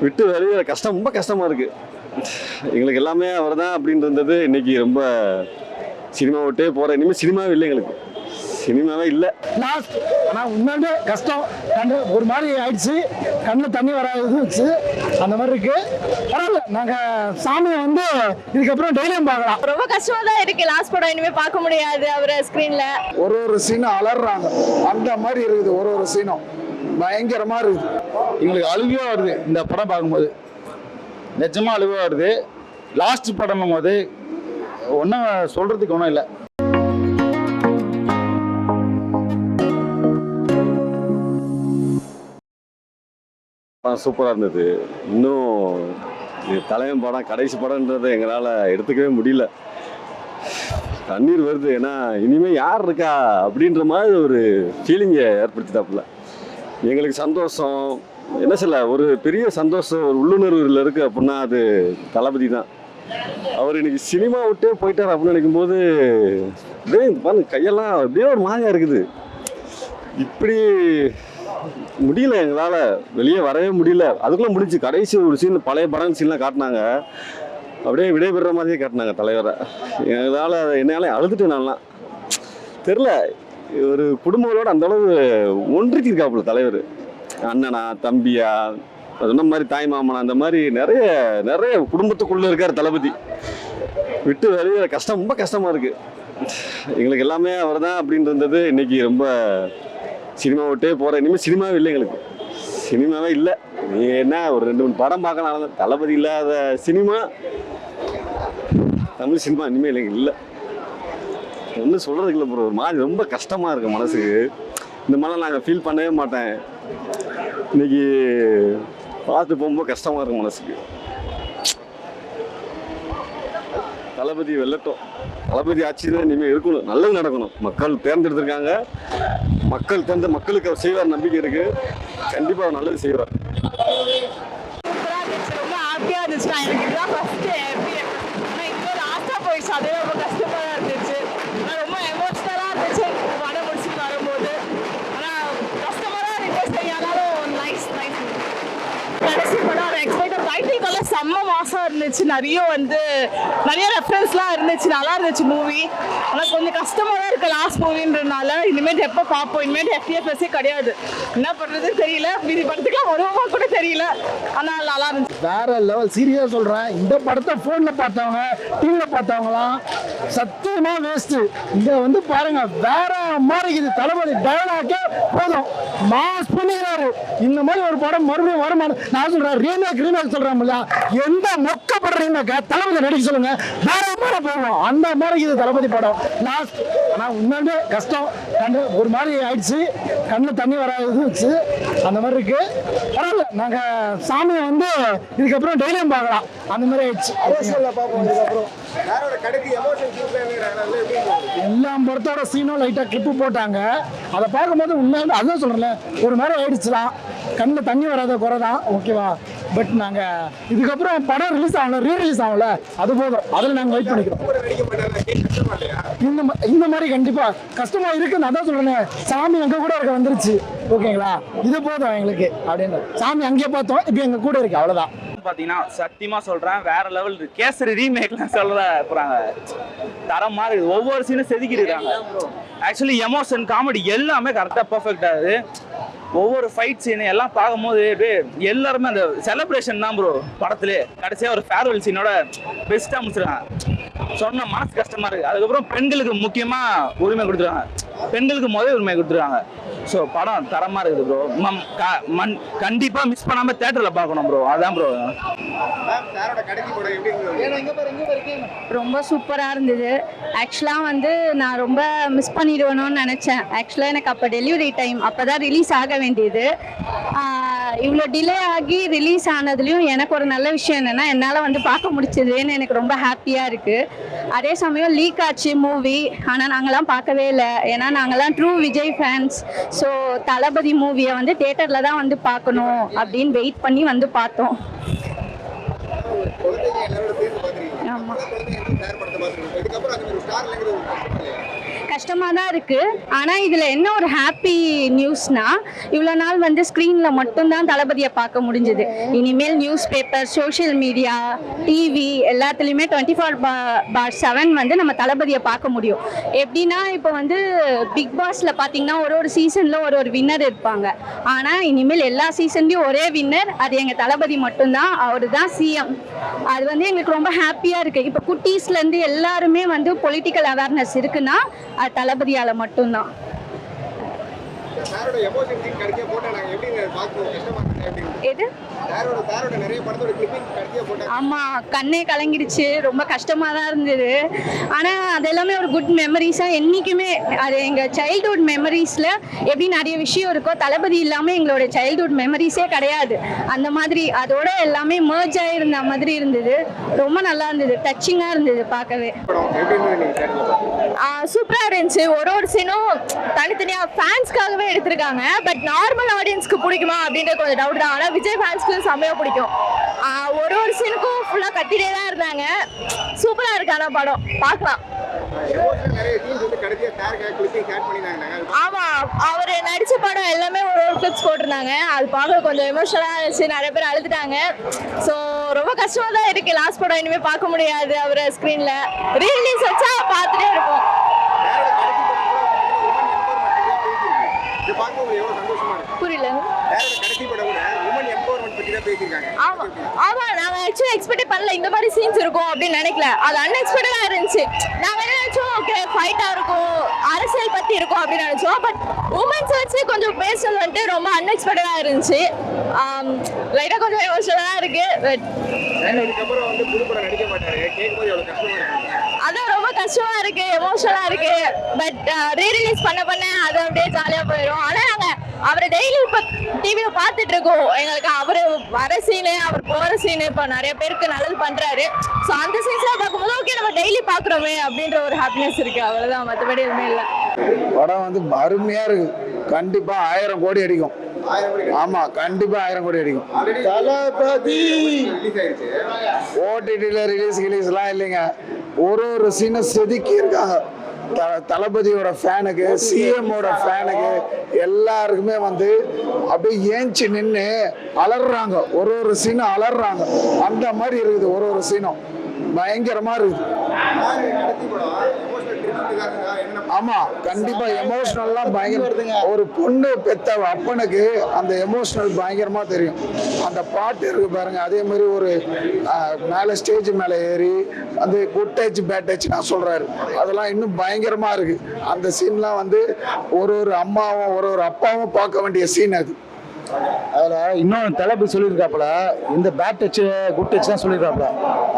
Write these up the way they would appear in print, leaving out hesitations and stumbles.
விட்டு வெளியே கஷ்டம், ரொம்ப கஷ்டமாக இருக்குது. எங்களுக்கு எல்லாமே அவர் தான் அப்படின்னு இருந்தது. இன்னைக்கு ரொம்ப சினிமா விட்டே போகிறேன். இனிமேல் சினிமாவே இல்லை, எங்களுக்கு சினிமாவே இல்லை. லாஸ்ட் ஆனால் உண்மையிலே கஷ்டம். கண்ணு ஒரு மாதிரி ஆயிடுச்சு, கண்ணில் தண்ணி வராது அந்த மாதிரி இருக்கு. பரவாயில்ல, நாங்கள் சாமியை வந்து இதுக்கப்புறம் டெய்லியும் பார்க்கலாம். ரொம்ப கஷ்டமா தான் இருக்கு. லாஸ்ட் படம் இனிமே பார்க்க முடியாது அவரை ஸ்கிரீன்ல. ஒரு சீனும் அலறாங்க, அந்த மாதிரி இருக்குது. ஒரு சீனும் பயங்கரமா இருக்குது. எங்களுக்கு அழுகையா வருது இந்த படம் பார்க்கும்போது, நிஜமா அழுகையா வருது. லாஸ்ட் படம் போது ஒன்றும் சொல்றதுக்கு ஒன்றும் இல்லை. சூப்பராக இருந்தது. இன்னும் இது தலைவன் படம், கடைசி படம்ன்றதை எங்களால் எடுத்துக்கவே முடியல. கண்ணீர் வருது. ஏன்னா இனிமேல் யார் இருக்கா அப்படின்ற மாதிரி ஒரு ஃபீலிங்கை ஏற்படுத்திட்டாப்புல. எங்களுக்கு சந்தோஷம் என்ன சொல்ல, ஒரு பெரிய சந்தோஷம், ஒரு உள்ளுணர்வில் இருக்குது அப்படின்னா அது தளபதி தான். அவர் இன்னைக்கு சினிமா விட்டே போயிட்டார் அப்படின்னு நினைக்கும்போது அப்படியே பாருங்க, கையெல்லாம் அப்படியே ஒரு மாதிரியாக இருக்குது. இப்படி முடியல, எங்களால் வெளியே வரவே முடியல. அதுக்குள்ளே முடிஞ்சு கடைசி ஒரு சீன், பழைய படம் சீன்லாம் காட்டினாங்க. அப்படியே விடைபெற மாதிரியே காட்டினாங்க தலைவரை. எங்களால் என்னால் அழுதுட்டு நான்லாம் தெரில. ஒரு குடும்பங்களோட அந்தளவு ஒன்றிக்கிருக்காப்புல தலைவர். அண்ணனா, தம்பியா, சொன்ன மாதிரி தாய் மாமனா, அந்த மாதிரி நிறைய நிறைய குடும்பத்துக்குள்ளே இருக்கார் தளபதி. விட்டு வெளியே கஷ்டம், ரொம்ப கஷ்டமாக இருக்குது. எங்களுக்கு எல்லாமே அவர் தான் அப்படின்னு இருந்தது. இன்னைக்கு ரொம்ப சினிமா விட்டே போகிறேன். இனிமேல் சினிமாவே இல்லை, எங்களுக்கு சினிமாவே இல்லை. நீ என்ன ஒரு 2-3 படம் பார்க்கலாம். தளபதி இல்லாத சினிமா, தமிழ் சினிமா இனிமேல் இல்லைங்க, இல்லை. ஒன்றும் சொல்கிறதுக்கு இல்லை ப்ரோ. ஒரு மாதிரி ரொம்ப கஷ்டமாக இருக்குது மனசுக்கு. இந்த மாதிரிலாம் நாங்கள் ஃபீல் பண்ணவே மாட்டேன். இன்னைக்கு பார்த்து போகும்போது கஷ்டமாக இருக்கும் மனசுக்கு. தளபதி வெல்லட்டும். தளபதி ஆட்சி தான் இனிமேல் இருக்கணும், நல்லது நடக்கணும். மக்கள் தேர்ந்தெடுத்திருக்காங்க. மக்களுக்கு அவர் செய்வார், நம்பிக்கை இருக்கு. கண்டிப்பாக அவர் நல்லது செய்வார். ரொம்ப ஹாப்பியா இருந்துச்சு. எனக்கு இதுதான் ஃபர்ஸ்ட் ஹாப்பி. ஆனால் இன்னொரு ஆசை போயிடுச்சு, அதே ரொம்ப கஷ்டமா இருந்துச்சு. ஆனால் ரொம்ப எமோஷனலாக இருந்துச்சு படம் முடிச்சுட்டு வரும்போது. ஆனால் கஷ்டமா தான் இருக்கு. சரி, ஆனாலும் நைஸ் நைஸ். கடைசி படம் எக்ஸ்பெக்டட் டைட்டில் கலர் செம்ம மாசம் இருந்துச்சு. நிறைய ரெஃபரன்ஸ்லாம் இருந்துச்சு, நல்லா இருந்துச்சு மூவி. ஆனால் கொஞ்சம் கஷ்டமாக தான் இருக்கு லாஸ்ட் மூவின்றதுனால. இனிமேட்டு எப்போ பார்ப்போம்? இனிமேட்டு FTFS கிடையாது. என்ன பண்ணுறதுன்னு தெரியல. மீதி படத்துக்குலாம் வருவமா கூட தெரியல. ஆனால் நல்லா இருந்துச்சு. வேற லெவல். சீரியஸாக சொல்கிறேன், இந்த படத்தை ஃபோனில் பார்த்தவங்க, டிவியில் பார்த்தவங்களாம் சத்தியமாக வேஸ்ட்டு. இங்கே வந்து பாருங்க, வேற மாதிரி இது. தளபதி டயலாக்கே போதும், மாஸ் பண்ணிக்கிறாரு. இந்த மாதிரி ஒரு படம் மறுபடியும் வருமானம். நான் சொல்கிறேன், ரீமேக் சொல்கிறேன், எந்த மொக்கப்படுற ரீமேக்கை தளபதி நடிக்க சொல்லுங்க, வேற மாதிரி போவோம். அந்த மாதிரி இது தளபதி படம் லாஸ்ட். ஆனால் உண்மையிலே கஷ்டம். ஒரு மாதிரி ஆயிடுச்சு, கண்ணில் தண்ணி வராது அந்த மாதிரி இருக்கு. பரவாயில்ல, நாங்கள் சாமியை வந்து இதுக்கப்புறம் டெய்லியும் பார்க்கலாம். அந்த மாதிரி ஆயிடுச்சு. எல்லா படத்தோட சீனும் லைட்டாக கிளிப்பு போட்டாங்க. அதை பார்க்கும்போது உண்மையாக அதுதான் சொல்கிறேன்ல, ஒரு மாதிரி ஆயிடுச்சுலாம். கண்ணில் தண்ணி வராத குறை தான், ஓகேவா. பட் நாங்கள் இதுக்கப்புறம் படம் ரிலீஸ் ஆகல, ரீரிலீஸ் ஆகல, அது போதும். அதில் நாங்கள் வெயிட் பண்ணிக்கிறோம். இந்த மாதிரி கண்டிப்பாக கஷ்டமாக இருக்குன்னு அதான் சொல்கிறேன். சாமி எங்கள் கூட இருக்க வந்துருச்சு, ஓகேங்களா. இது போதும் எங்களுக்கு அப்படின்னு. சாமி அங்கேயே பார்த்தோம், இப்போ எங்கள் கூட இருக்கு, அவ்வளோதான். பார்த்தீங்கன்னா சத்தியமா சொல்றேன், வேற லெவல் இருக்கு. கேசரி ரீமேக்லாம் சொல்ல போறாங்க, தரமா இருக்குது. ஒவ்வொரு சீனும் செதுக்கிடுறாங்க. ஆக்சுவலி எமோஷன், காமெடி எல்லாமே கரெக்டாக பர்ஃபெக்டா இருக்குது. ஒவ்வொரு ஃபைட் சீனு எல்லாம் பார்க்கும்போது எல்லாருமே அந்த செலிப்ரேஷன் தான் ப்ரோ. படத்துலேயே கடைசியாக ஒரு ஃபேர்வெல் சீனோட பெஸ்ட்டாக முடிச்சிருக்காங்க. சொன்ன மனசு கஷ்டமா இருக்கு. அதுக்கப்புறம் பெண்களுக்கு முக்கியமாக உரிமை கொடுத்துருக்காங்க, பெண்களுக்கு முதல் உரிமை கொடுத்துருக்காங்க. ஸோ படம் தரமாக இருக்குது ப்ரோ. கண்டிப்பாக மிஸ் பண்ணாமல் தேட்டரில் பார்க்கணும் ப்ரோ. அதான் ப்ரோ. ரொம்ப சூப்பராக இருந்தது. ஆக்சுவலாக வந்து நான் ரொம்ப மிஸ் பண்ணிடுவேணும்னு நினச்சேன். ஆக்சுவலாக எனக்கு அப்போ டெலிவரி டைம், அப்போ தான் ரிலீஸ் ஆக வேண்டியது. இவ்வளோ டிலே ஆகி ரிலீஸ் ஆனதுலேயும் எனக்கு ஒரு நல்ல விஷயம் என்னென்னா, என்னால் வந்து பார்க்க முடிச்சதுன்னு எனக்கு ரொம்ப ஹாப்பியாக இருக்குது. அதே சமயம் லீக் ஆச்சு மூவி, ஆனால் நாங்களாம் பார்க்கவே இல்லை. ஏன்னா நாங்களாம் ட்ரூ விஜய் ஃபேன்ஸ். ஸோ தளபதி மூவியை வந்து தேட்டரில் தான் வந்து பார்க்கணும் அப்படின்னு வெயிட் பண்ணி வந்து பார்த்தோம். ஆமாம், கஷ்டமாக தான் இருக்குது. ஆனால் இதில் என்ன ஒரு ஹாப்பி நியூஸ்னா, இவ்வளோ நாள் வந்து ஸ்க்ரீனில் மட்டும்தான் தளபதியை பார்க்க முடிஞ்சுது. இனிமேல் news paper, social media, TV எல்லாத்துலேயுமே 24/7 வந்து நம்ம தளபதியை பார்க்க முடியும். எப்படின்னா இப்போ வந்து பிக் பாஸில் பார்த்தீங்கன்னா ஒரு சீசனில் ஒரு வின்னர் இருப்பாங்க. ஆனால் இனிமேல் எல்லா சீசன்லேயும் ஒரே வின்னர், அது எங்கள் தளபதி மட்டும்தான். அவர் தான் சிஎம். அது வந்து எங்களுக்கு ரொம்ப ஹாப்பியாக இருக்குது. இப்போ குட்டீஸ்லேருந்து எல்லாருமே வந்து பொலிட்டிக்கல் அவேர்னஸ் இருக்குன்னா அது தளபதியால் மட்டும்தான். எது? ஆமா, கண்ணே கலங்கிடுச்சு. ரொம்ப கஷ்டமா தான் இருந்தது. ஆனா அது எல்லாமே ஒரு குட் மெமரிஸா என்னைக்குமே, அது எங்க சைல்ட்ஹுட் மெமரிஸ்ல எப்படி நிறைய விஷயம் இருக்கோ, தளபதி இல்லாம எங்களோட சைல்ட்ஹுட் மெமரிஸே கிடையாது. அந்த மாதிரி அதோட எல்லாமே மர்ஜ் ஆயிருந்த மாதிரி இருந்தது. ரொம்ப நல்லா இருந்தது, டச்சிங்கா இருந்தது பார்க்கவே. சூப்பரா இருந்துச்சு. ஒரு சீனும் தனித்தனியா ஃபேன்ஸ்க்காகவே எடுத்திருக்காங்க. பட் நார்மல் ஆடியன்ஸ்க்கு பிடிக்குமா அப்படின்ற கொஞ்சம் டவுட் தான். ஆனா விஜய் ஃபேன்ஸ்க்கு செம்மையா பிடிக்கும். ஒரு சீனுக்கும் ஃபுல்லா கத்திட்டே தான் இருந்தாங்க. சூப்பரா இருக்கு. ஆனா படம் பார்க்கலாம். ஆமா, அவர் நடிச்ச படம் எல்லாமே ஒரு கிளிப்ஸ் போட்டிருந்தாங்க. அது பார்க்க கொஞ்சம் எமோஷனலா இருந்துச்சு. நிறைய பேர் அழுதுட்டாங்க. ஸோ ரொம்ப கஷ்டமா தான் இருக்கு. லாஸ்ட் படம் இனிமே பார்க்க முடியாது அவரை ஸ்கிரீன்ல. ரீலீஸ் வச்சா பார்த்துட்டே இருப்போம். புரியல. ஆமா, நாங்க ஆக்சுவலி எக்ஸ்பெக்ட் பண்ணல இந்த மாதிரி சீன்ஸ் இருக்கும் அப்படின்னு நினைக்கல. அது அன்எக்ஸ்பெக்டடா இருந்துச்சு. நாங்க என்ன நினைச்சோம், ஓகே ஃபைட்டா இருக்கும், அரசியல் பத்தி இருக்கும் அப்படின்னு நினைச்சோம். பட் உமன்ஸ் வச்சு கொஞ்சம் பேசுறது வந்துட்டு ரொம்ப அன்எக்ஸ்பெக்டடா இருந்துச்சு. லைட்டா கொஞ்சம் எமோஷனலா இருக்கு. அதான் ரொம்ப கஷ்டமா இருக்கு, எமோஷனலா இருக்கு. பட் ரீரிலீஸ் பண்ண அது அப்படியே ஜாலியா போயிடும். ஆனா நாங்க அவரை டெய்லி இப்ப டிவியில பாத்துட்டு இருக்கோம். எங்களுக்கு அவரு வர சீனு, அவர் போற சீனு இப்ப நிறைய பேருக்கு நல்லது பண்றாரு. சோ அந்த சீன்ஸ்லாம் பார்க்கும்போது ஓகே நம்ம டெய்லி பாக்குறோமே அப்படின்ற ஒரு ஹாப்பினஸ் இருக்கு. அவ்வளவுதான், மற்றபடி எதுவுமே இல்லை. படம் வந்து அருமையா இருக்கு. கண்டிப்பா 1000 கோடி அடிக்கும். ஆமா, கண்டிப்பா 1000 கோடி அடிக்கும். தளபதி ஓடிடில ரிலீஸ்லாம் இல்லைங்க. ஒரு சீனை செதுக்கி இருக்காங்க. தளபதியோட ஃபேனுக்கு, சிஎம்மோட ஃபேனுக்கு எல்லாருக்குமே வந்து அப்படியே ஏஞ்சி நின்று அலறாங்க. ஒரு சீனும் அலறாங்க. அந்த மாதிரி இருக்குது. ஒரு சீனும் பயங்கரமா இருக்குது. ஆமா, கண்டிப்பா எமோஷனல்லாம் பயங்கர. ஒரு பொண்ணு பெத்த அப்பனுக்கு அந்த எமோஷனல் பயங்கரமா தெரியும். அந்த பாட்டு இருக்கு பாருங்க. அதே மாதிரி ஒரு மேல ஸ்டேஜ் மேல ஏறி அந்த குட் டச் பேட் டச் நான் சொல்றாரு, அதெல்லாம் இன்னும் பயங்கரமா இருக்கு. அந்த சீன்லாம் வந்து ஒரு அம்மாவும் ஒரு அப்பாவும் பார்க்க வேண்டிய சீன் அது. அதில் இன்னும் தளபதி சொல்லியிருக்காப்புல, இந்த பேட் டச்சு குட் டச்லாம் சொல்லியிருக்காப்புல.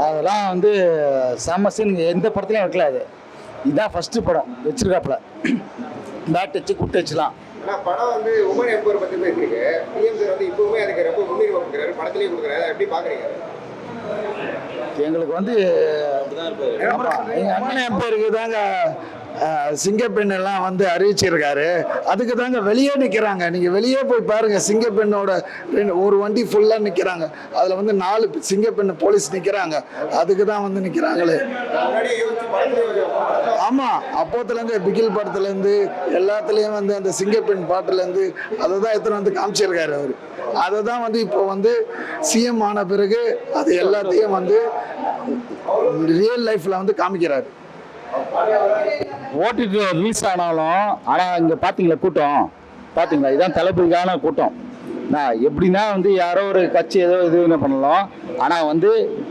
அதெல்லாம் வந்து செம்ம சீன், எந்த படத்துலையும் வைக்கல. அது இதுதான் ஃபர்ஸ்ட் படம் வச்சிருக்காப்புல. பேட் டச்சு குட் டச்லாம். படம் வந்து உமன் எம்பவர் பற்றி பேசிருக்கு. பிஎம் சார் வந்து இப்பவுமே அதுக்கு ரொம்ப முன்னுரிமை கொடுக்குறாரு, படத்துலேயே கொடுக்குறாரு. எப்படி பார்க்குறீங்க? எங்களுக்கு வந்து உமன் எம்பவருக்கு தாங்க சிங்கப்பெண் எல்லாம் வந்து அறிவிச்சிருக்காரு. அதுக்கு தாங்க வெளியே நிற்கிறாங்க. நீங்கள் வெளியே போய் பாருங்க, சிங்கப்பெண்ணோட ஒரு வண்டி ஃபுல்லாக நிற்கிறாங்க. அதில் வந்து 4 சிங்கப்பெண்ணு போலீஸ் நிற்கிறாங்க. அதுக்கு தான் வந்து நிற்கிறாங்களே. ஆமாம், அப்போத்துலேருந்து பிகில் படத்துலேருந்து எல்லாத்துலேயும் வந்து அந்த சிங்கப்பெண் பாட்டுலேருந்து அதை தான் எத்தனை வந்து காமிச்சிருக்காரு அவர். அதை தான் வந்து இப்போ வந்து சிஎம் ஆன பிறகு அது எல்லாத்தையும் வந்து ரியல் லைஃப்பில் வந்து காமிக்கிறாரு. ஓடிடி ரிலீஸ் ஆனாலும், ஆனால் இங்கே பார்த்தீங்களா கூட்டம், பார்த்தீங்களா இதுதான் தளபதிக்கான கூட்டம். நான் எப்படின்னா வந்து யாரோ ஒரு கட்சி ஏதோ இது என்ன பண்ணலாம், ஆனால் வந்து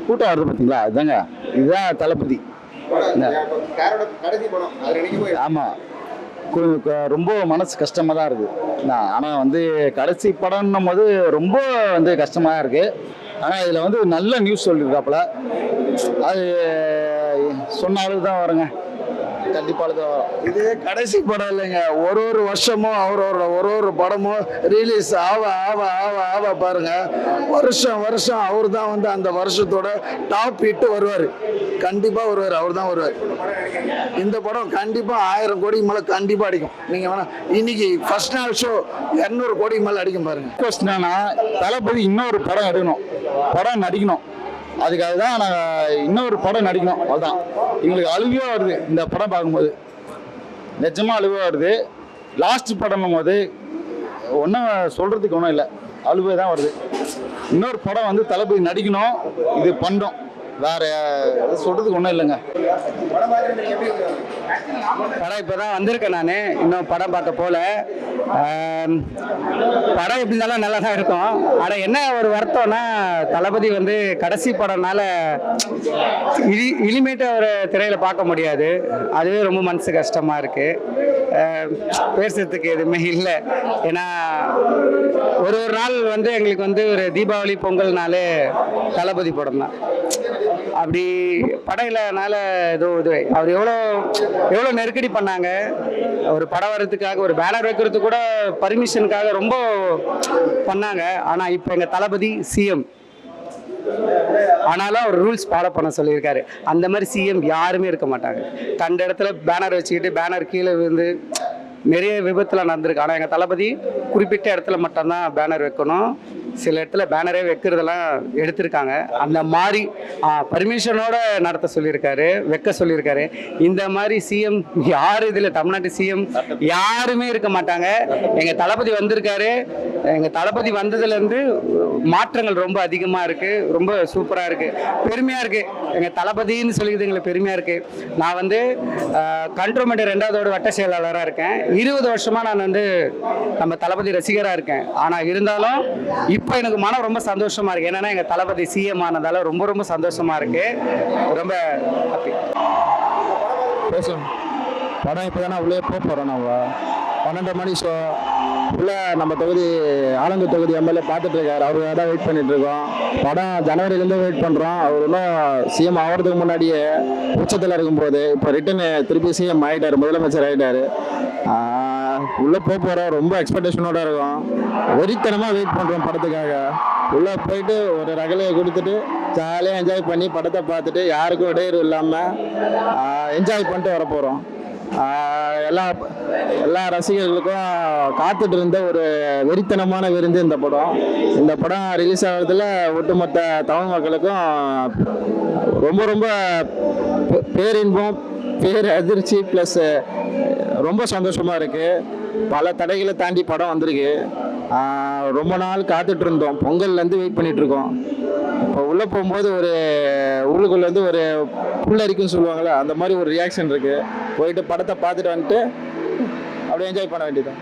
கூட்டம் வருது பார்த்தீங்களா, அதுதாங்க இதுதான் தளபதி. ஆமாம், ரொம்ப மனசு கஷ்டமாக தான் இருக்குது. ஆனால் வந்து கடைசி படம்னும் போது ரொம்ப வந்து கஷ்டமாக தான் இருக்குது. ஆனால் இதில் வந்து நல்ல நியூஸ் சொல்லியிருக்காப்புல. அது சொன்னாலும் தான் வருங்க, கண்டிப்பாக தான் வரும். இது கடைசி படம் இல்லைங்க. ஒரு வருஷமும் அவரோட ஒரு படமும் ரிலீஸ் ஆவ பாருங்க. வருஷம் அவர் தான் வந்து அந்த வருஷத்தோட டாப் ஹிட் வருவார். கண்டிப்பாக வருவார், அவர் தான் வருவார். இந்த படம் கண்டிப்பாக 1000 கோடிக்கு மேலே கண்டிப்பாக அடிக்கும். நீங்கள் வேணா இன்னைக்கு ஃபர்ஸ்ட் நாள் ஷோ 200 கோடிக்கு மேலே அடிக்கும் பாருங்க. கொஸ்டினா தளபதி இன்னொரு படம் எடுக்கணும், படம் நடிக்கணும். அதுக்காக தான் நாங்கள் இன்னொரு படம் நடிக்கணும். அதுதான் எங்களுக்கு அழுகையாக வருது இந்த படம் பார்க்கும்போது. நிஜமாக அழுவ வருது. லாஸ்ட் படம்னும் போது ஒன்றும் சொல்கிறதுக்கு ஒன்றும் இல்லை, அழுவே தான் வருது. இன்னொரு படம் வந்து தளபதி நடிக்கணும், இது பண்ணோம், வேற சொல்கிறதுக்கு ஒன்றும் இல்லைங்க. படம் பார்த்துட்டு எப்படி இருக்கு? படம் இப்போ தான் வந்திருக்கேன் நான், இன்னும் படம் பார்க்க போகல. படம் எப்படி இருந்தாலும் நல்லா தான் இருக்கும். ஆனால் என்ன ஒரு வருத்தம்னா தளபதி வந்து கடைசி படம்னால இனிமேட்டு ஒரு திரையில் பார்க்க முடியாது. அதுவே ரொம்ப மனசு கஷ்டமாக இருக்குது. பேசுறதுக்கு எதுவுமே இல்லை. ஏன்னா ஒரு நாள் வந்து எங்களுக்கு வந்து ஒரு தீபாவளி பொங்கல்னாலே தளபதி படம் தான். அப்படி படம் இல்லைனால ஏதோ இது அவர் எவ்வளோ நெருக்கடி பண்ணாங்க. ஒரு படம் வர்றதுக்காக ஒரு பேனர் வைக்கிறதுக்கு கூட பர்மிஷனுக்காக ரொம்ப பண்ணாங்க. ஆனால் இப்போ எங்கள் தளபதி சிஎம், ஆனாலும் அவர் ரூல்ஸ் ஃபாலோ பண்ண சொல்லியிருக்காரு. அந்த மாதிரி சிஎம் யாருமே இருக்க மாட்டாங்க. கண்ட இடத்துல பேனர் வச்சுக்கிட்டு பேனர் கீழே விழுந்து நிறைய விபத்தில் நடந்திருக்கு. ஆனால் எங்கள் தளபதி குறிப்பிட்ட இடத்துல மட்டும்தான் பேனர் வைக்கணும். சில இடத்துல பேனரே வைக்கிறதெல்லாம் எடுத்திருக்காங்க. அந்த மாதிரி பர்மிஷனோட நடத்த சொல்லியிருக்காரு, வைக்க சொல்லியிருக்காரு. இந்த மாதிரி சிஎம் யார் இதில் தமிழ்நாட்டு சிஎம் யாருமே இருக்க மாட்டாங்க. எங்கள் தளபதி வந்திருக்காரு. எங்கள் தளபதி வந்ததுலேருந்து மாற்றங்கள் ரொம்ப அதிகமாக இருக்குது. ரொம்ப சூப்பராக இருக்குது, பெருமையாக இருக்குது. எங்கள் தளபதின்னு சொல்லிக்கிறது எங்களுக்கு பெருமையாக இருக்குது. நான் வந்து கண்ட்ரோமெண்ட் 2வது வட்ட செயலாளராக இருக்கேன். 20 வருஷமாக நான் வந்து நம்ம தளபதி ரசிகராக இருக்கேன். ஆனால் இருந்தாலும் இப்போ எனக்கு மனம் ரொம்ப சந்தோஷமாக இருக்குது. என்னென்னா எங்கள் தளபதி சிஎம் ஆனதால ரொம்ப ரொம்ப சந்தோஷமாக இருக்குது. ரொம்ப ஹாப்பி. பேசும் படம் இப்போ தானே உள்ளே போகிறோம். நம்ம 12 மணி ஷோ உள்ள நம்ம தொகுதி ஆலந்தூர் தொகுதி எம்எல்ஏ பார்த்துட்டு இருக்காரு. அவருக்காக தான் வெயிட் பண்ணிட்டு இருக்கோம். படம் ஜனவரியிலேருந்து வெயிட் பண்ணுறோம். அவர் இன்னும் சிஎம் ஆகிறதுக்கு முன்னாடியே உச்சத்தில் இருக்கும்போது இப்போ ரிட்டன் திருப்பி சிஎம் ஆகிட்டார், முதலமைச்சர் ஆகிட்டார். உள்ளே போகிறோம், ரொம்ப எக்ஸ்பெக்டேஷனோட இருக்கும். வெறித்தனமாக வெயிட் பண்ணுறோம் படத்துக்காக. உள்ளே போயிட்டு ஒரு ரகலையை கொடுத்துட்டு ஜாலியாக என்ஜாய் பண்ணி படத்தை பார்த்துட்டு யாருக்கும் இடையூறு இல்லாமல் என்ஜாய் பண்ணிட்டு வர போகிறோம். எல்லா ரசிகர்களுக்கும் காத்துட்டு இருந்த ஒரு வெறித்தனமான விருந்து இந்த படம். இந்த படம் ரிலீஸ் ஆகிறதுல ஒட்டுமொத்த தமிழ் மக்களுக்கும் ரொம்ப ரொம்ப பேரின்பம், பேர் அதிர்ச்சி ப்ளஸ் ரொம்ப சந்தோஷமாக இருக்குது. பல தடைகளை தாண்டி படம் வந்திருக்கு. ரொம்ப நாள் காத்துட்டு இருந்தோம், பொங்கல்லேருந்து வெயிட் பண்ணிகிட்ருக்கோம். இப்போ உள்ளே போகும்போது ஒரு உள்ளுக்குள்ளேருந்து ஒரு புல்லரிக்குன்னு சொல்லுவாங்கள்ல, அந்த மாதிரி ஒரு ரியாக்ஷன் இருக்குது. போயிட்டு படத்தை பார்த்துட்டு வந்துட்டு அப்படியே என்ஜாய் பண்ண வேண்டியதுதான்.